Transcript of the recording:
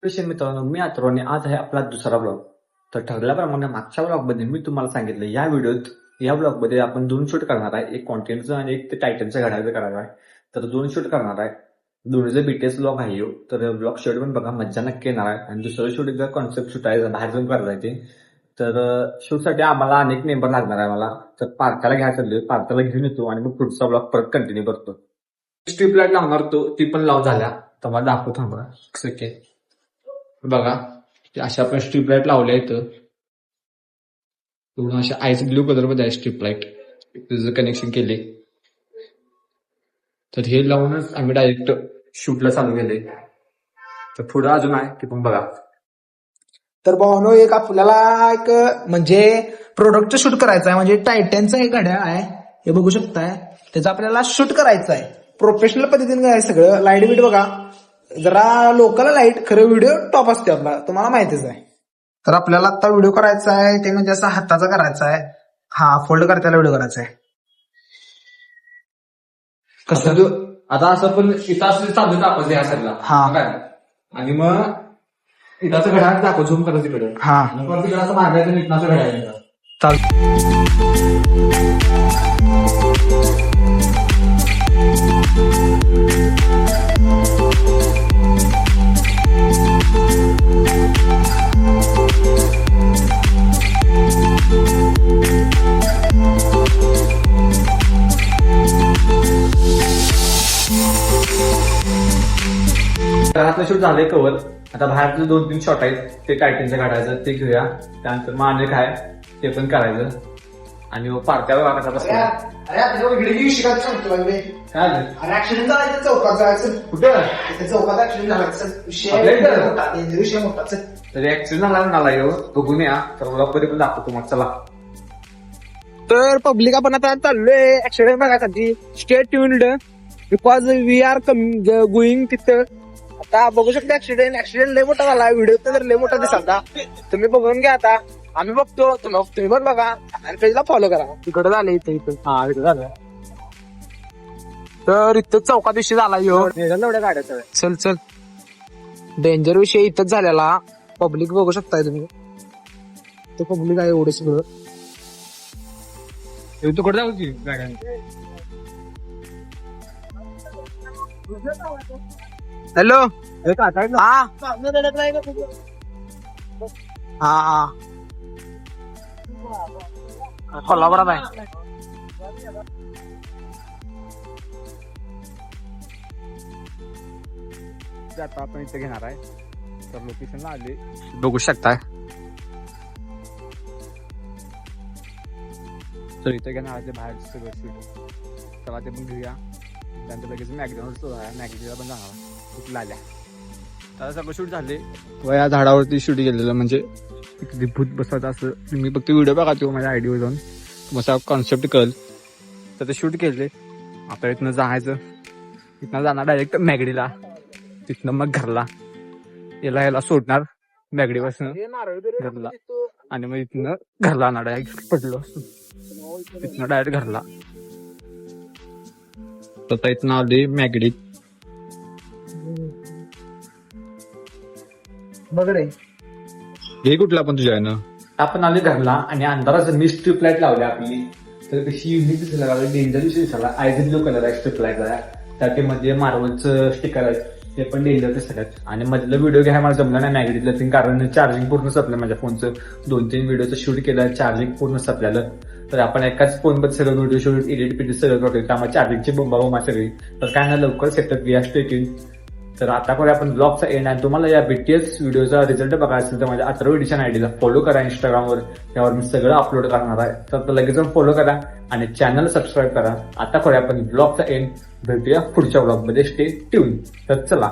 Patient मित्रांनो, मी अथर्व आणि आज आहे आपला दुसरा ब्लॉग. तर ठरल्याप्रमाणे मागच्या ब्लॉगमध्ये मी तुम्हाला सांगितलं या ब्लॉगमध्ये आपण 2 शूट करणार आहे. एक कॉन्टेंटचं आणि एक ते टायटनच्या घड्याळाचं करणार आहे. तर 2 शूट करणार आहे. दोन्हीचं बीटीएस ब्लॉग आहे ह्यो. तर ब्लॉग शेवट पण बघा, मज्जा नक्की येणार आहे. आणि दुसरं शूट एकदा कॉन्सेप्ट शूट आहे, बाहेर जाऊन करायचं आहे ते. तर शूटसाठी आम्हाला अनेक मेंबर लागणार आहे मला. तर पार्काला घ्यायला चाललोय, पार्काला घेऊन येतो आणि मग पुढचा ब्लॉग परत कंटिन्यू करतो. स्ट्रीप लाईट लावणार तो, ती पण लाव झाल्या. तर मला दाखवतो थांबा सेकंड. बघा अशा आपण स्ट्रीप लाईट लावल्या इथं. पूर्ण अशा आईस ब्ल्यू कलर मध्ये आहे स्ट्रीप लाईट. त्याचं कनेक्शन केले. तर हे लावूनच आम्ही डायरेक्ट शूटला चालू केले. तर पुढं अजून आहे ते पण बघा. तर भावनो एक आपल्याला एक म्हणजे प्रोडक्टचं शूट करायचं आहे. म्हणजे टायटनचं एक घड्याळ आहे, हे बघू शकताय. त्याचं आपल्याला शूट करायचं आहे. प्रोफेशनल पद्धतीने काय सगळं लाईट बीट बघा. जरा लोकल लाईट, खरं व्हिडिओ टॉप असते आपला, तुम्हाला माहितीच आहे. तर आपल्याला आता व्हिडिओ करायचा आहे ते म्हणजे असा हाताचा करायचा आहे. हा फोल्ड करताना व्हिडिओ करायचा आहे. कसं आता असं पण इथं असं चालू दाखवायचं या साईडला. हा. काय आणि मग इथाचं घड्याळ दाखव, झूम करायचं तिकडे. हा परत तिकडे असं मागायचं, इथनाचं घड्याळ. चालतं. घरातलं शूट झालंय कवर. आता बाहेरचं 2-3 शॉट आहेत ते टायटनच्या काढायचं, ते घेऊया. त्यानंतर मग अनेक आहे ते पण करायचं. आणि पार्ट्यावर वागायचा बसला. अरे आपल्याला इकडे शिकायचं सांगतो काय झालं? अरे ऍक्सिडेंट झाला चौकात जायचं. कुठं चौकात ऍक्सिडेंट झाला. विषय मोठा. तरी ऍक्सिडेंट झाला येऊ बघून या. तर ब्लॉग मध्ये पण दाखवतो मग, चला. तर पब्लिक आपण आता चाललोय ऍक्सिडेंट बघायसाठी. Stay tuned because we are going तिथं. आता बघू शकता ऍक्सिडेंट लय मोठा झाला. व्हिडिओ तर लय मोठा दिसता. तुम्ही बघून घ्या. आता आम्ही बघतो, तुम्ही पण बघा आणि पेजला फॉलो करा. तिकडे झालं इथं. हा इथं झालं. तर इथं चौकात विषय झाला ह्यो. एवढ्या गाड्या चल डेंजर विषय इथंच झालेला. पब्लिक बघू शकताय तुम्ही. तो पब्लिक आहे एवढं सगळं. तू कुठे जाऊ की गाड्या? हॅलो. हा हा कोल्हापुरात आहे. आता आपण इथे घेणार आहे. तर लोकेशनला आले, बघू शकताय. तर इथे घेणार आहे बाहेर सगळं शूट. चला ते पण घेऊया. त्यानंतर लगेच मॅकडॉनल्ड मॅगडीला पण जाणार कुठला आल्या. आता सगळं शूट झाले. या झाडावरती शूट केलेलं, म्हणजे भूत बसवायचं असं. मी फक्त व्हिडिओ बघा तो माझ्या आयडीवर जाऊन, मग कॉन्सेप्ट कळेल. तर ते शूट केले. आता इथनं जायचं. इथनं जाणार डायरेक्ट मॅगडीला. तिथनं मग घरला याला सोडणार मॅगडीपासून घरला. आणि मग इथनं घरला आणणार. डायरेक्ट पडलो इथनं डायरेक्ट घरला. तर इथनं आले मॅगडीत. बघ रे, हे कुठला पण तुझ्या आहे. आपण आले घरला आणि अंधाराचं मी स्ट्रीप लाईट लावली आपली. तर कशी युनिक दिसायला लागली, डेंजर दिसायला. आयझ ब्ल्यू कलर आहे स्ट्रीप लाईटचा. त्यामध्ये मार्वलचं स्टिकर आहे, ते पण डेंजर दिसतात. आणि मधलं व्हिडिओ घ्यायला मला जमलं नाही मॅगडीतलं, कारण चार्जिंग पूर्ण संपलं माझ्या फोनचं. 2-3 व्हिडिओचं शूट केलं, चार्जिंग पूर्ण संपलेलं. तर आपण एकाच फोनमध्ये सगळं व्हिडिओ शूट एडिट सगळं करतो, त्यामुळे चार्जिंगची बोंबा सगळी. तर काय ना लवकर सेटअप घ्या, स्टे ट्यून. तर आता पण आपण ब्लॉगचा एंड आहे. तुम्हाला या बीटीएस व्हिडिओचा रिझल्ट बघायचा असेल तर माझ्या अथर्व एडिशन आयडीला फॉलो करा इंस्टाग्रामवर. त्यावर मी सगळं अपलोड करणार आहे. तर लगेच फॉलो करा आणि चॅनल सबस्क्राईब करा. आता करूया आपण ब्लॉगचा एंड. भेटूया पुढच्या ब्लॉगमध्ये. Stay tune. तर चला.